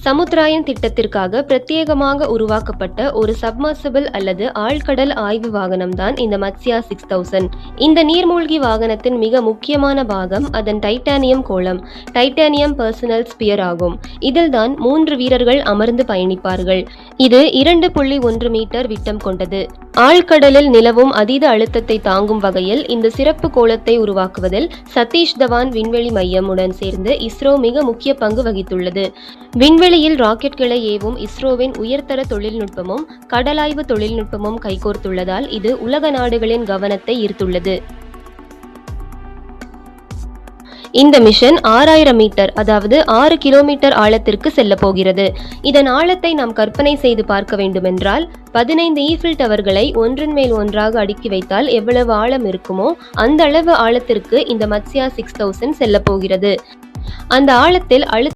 சமுத்திராயன் திட்டத்திற்காக பிரத்யேகமாக உருவாக்கப்பட்ட ஒரு சப்மர்சிபிள் அல்லது ஆழ்கடல் ஆய்வு வாகனம் தான் இந்த மத்ஸ்யா 6000. இந்த நீர்மூழ்கி வாகனத்தின் மிக முக்கியமான பாகம் அதன் டைட்டானியம் கோளம், டைட்டானியம் பர்சனல் ஸ்பியர் ஆகும். இதில் தான் 3 வீரர்கள் அமர்ந்து பயணிப்பார்கள். இது 2.1 மீட்டர் விட்டம் கொண்டது. ஆழ்கடலில் நிலவும் அதீத அழுத்தத்தை தாங்கும் வகையில் இந்த சிறப்பு கோளத்தை உருவாக்குவதில் சதீஷ் தவான் விண்வெளி மையம் உடன் சேர்ந்து இஸ்ரோ மிக முக்கிய பங்கு வகித்துள்ளது. விண்வெளியில் ராக்கெட்களை ஏவும் இஸ்ரோவின் உயர்தர தொழில்நுட்பமும் கடலாய்வு தொழில்நுட்பமும் கைகோர்த்துள்ளதால் இது உலக நாடுகளின் கவனத்தை ஈர்த்துள்ளது. இந்த மிஷன் 6000 மீட்டர், அதாவது 6 கிலோமீட்டர் ஆழத்திற்கு செல்ல போகிறது. இதன் ஆழத்தை நாம் கற்பனை செய்து பார்க்க வேண்டுமென்றால் 15 ஈஃபில் டவர்களை ஒன்றின் மேல் ஒன்றாக அடுக்கி வைத்தால் எவ்வளவு ஆழம் இருக்குமோ அந்த அளவு ஆழத்திற்கு இந்த மத்ஸ்யா 6000 செல்ல போகிறது. அந்த ஆழத்தில்